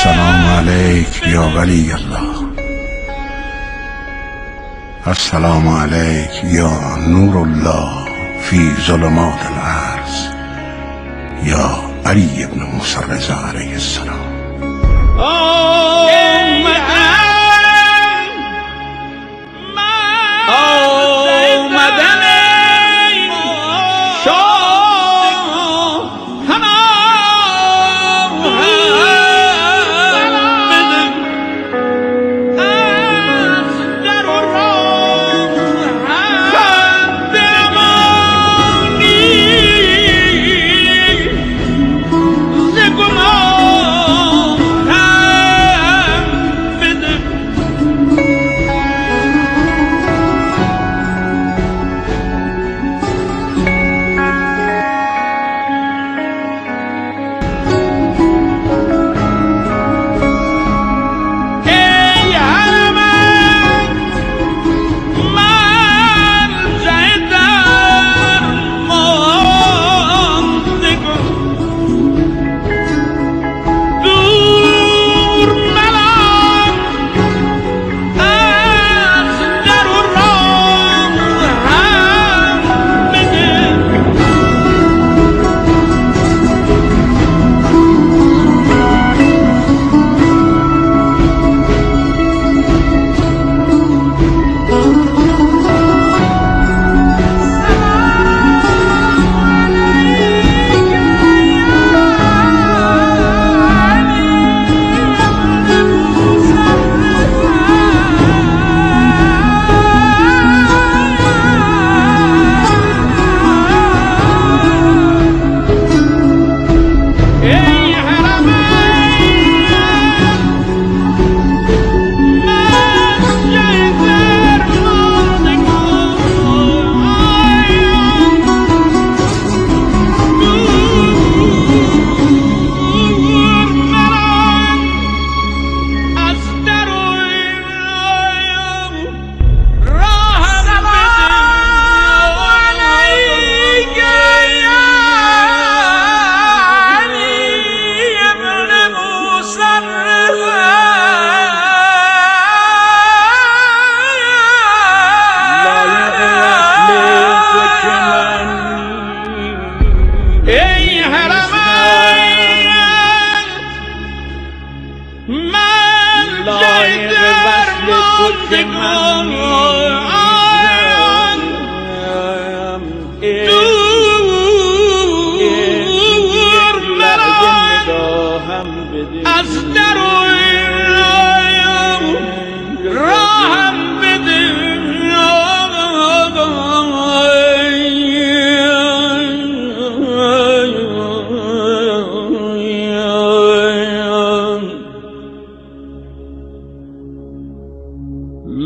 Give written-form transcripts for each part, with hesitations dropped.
السلام عليك يا ولي الله. السلام عليك يا نور الله في ظلمات العرض يا علي بن موسى الرضا عليه السلام.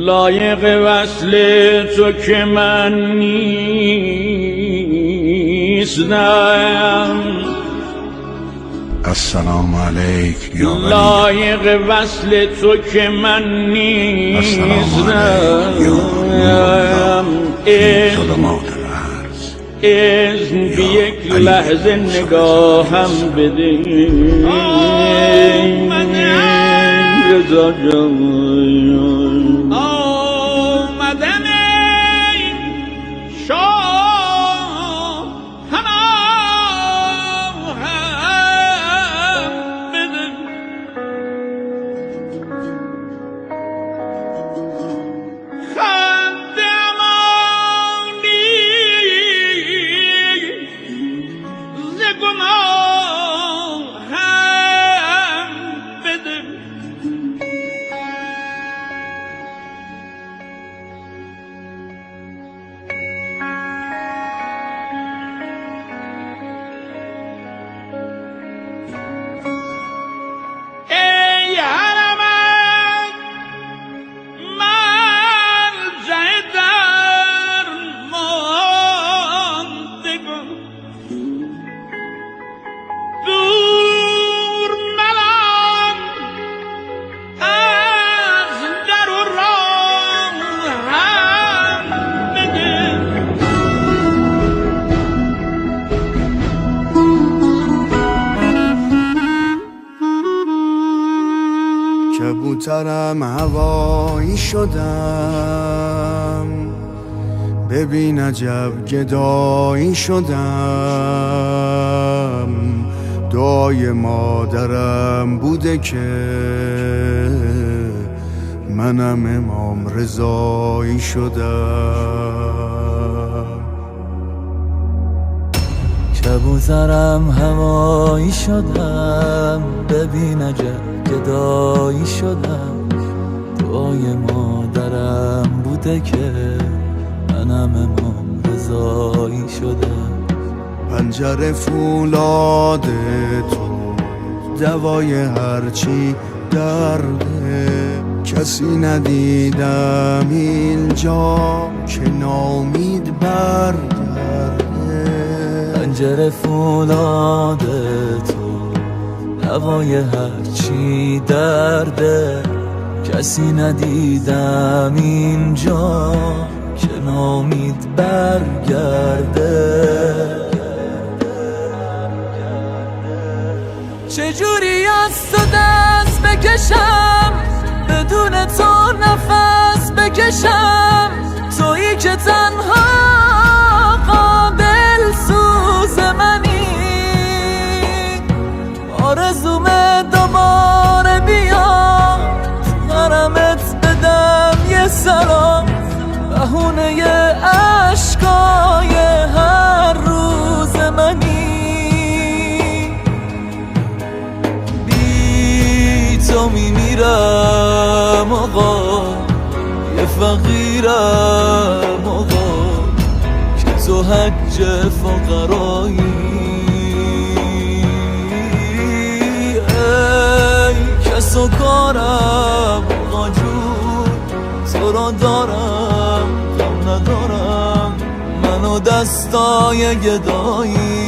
لایق وصل تو که من نیستم. السلام عليك يا ولي. لایق وصل تو که من نیستم. اذن به یک لحظه نگاهم بده رضا جان. کبوترم هوایی شدم، ببین عجب گدایی شدم. دعای مادرم بوده که منم امام رضایی شدم. کبوترم هوایی شدم، ببین عجب گدایی شدم. دعای مادرم بوده که منم امام رضایی شدم. پنجره فولاد تو دوای هرچی درده، کسی ندیدم اینجا که ناامید برگرده. پنجره فولاد تو دوای هرچی درده، کسی ندیدم اینجا که ناامید برگرده. چجوری از تو دست بکشم، بدون تو نفس بکشم. تویی که تنها قابل سوز منی، آرزومه دوباره بیا تو حرمت بدم یه سلام. بهونه عشقای هر روز منی، بی تو میمیرم آقا، یه فقیرم آقا، که تو حج فقرایی. ای کس و کارم آقا جون، تو را دارم غم ندارم، منو دستای گدایی.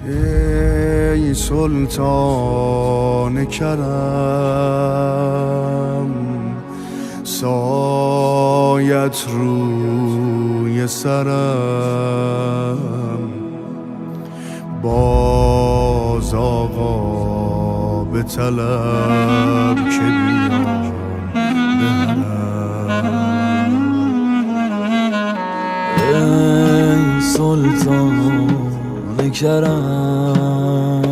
ای سلطان کرم، سایت روی سرم. باز آقا به طلب که بیام بهرم. ای سلطان کرم،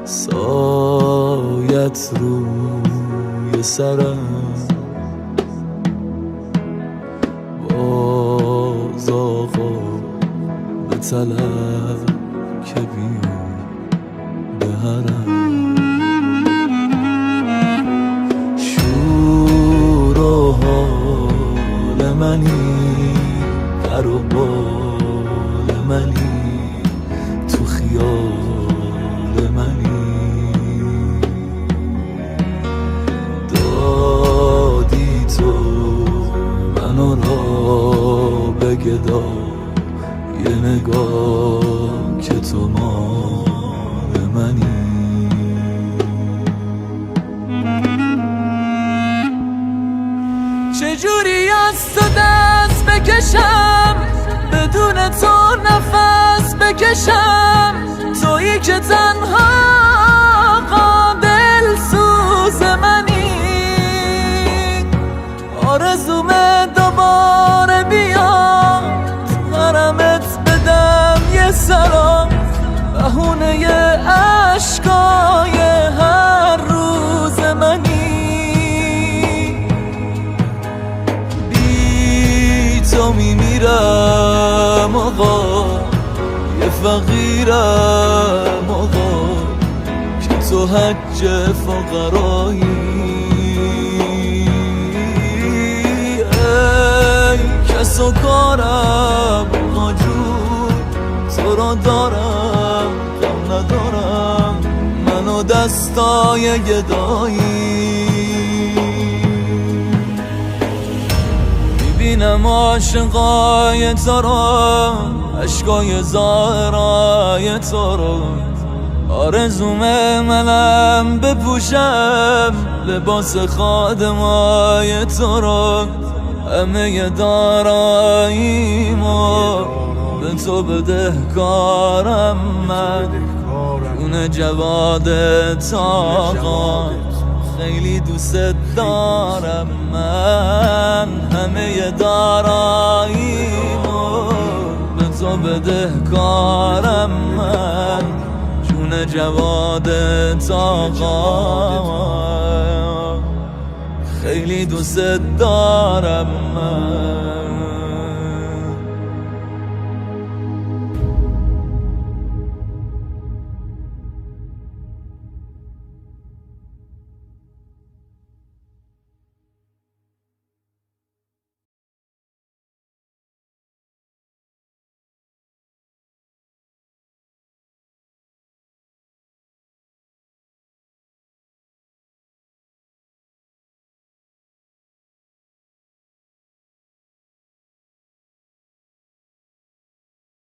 سایت روی سرم. باز آقا به طلب که بیام بهرم. شور و حال منی، در و بال منی، تو خیال منی. دادی تو منو را به گدا، یه نگاه که تو مال منی. چجوری از تو دست بکشم، بدون تو نفس بکشم. تویی که تنها قابل سوز منی، آرزومه دوباره بیا تو حرمت بدم یه سلام. بهونه عشقای هر روز منی، بی تو میمیرم آقا، یه فقیرم آقا، که تو حج فقرایی. ای کس و کارم آقا جون، تو را دارم غم ندارم من و دستای گدایی میبینم عاشقای تو رو عشقای ظاهرای تو رو آرزومه منم بپوشم لباس خادمای تو رو همه داراییمو به تو بدهکارم من جون جوادت آقا خیلی دوست دارم من همه داراییمو به تو بدهکارم من جون جوادت آقا خیلی دوست دارم من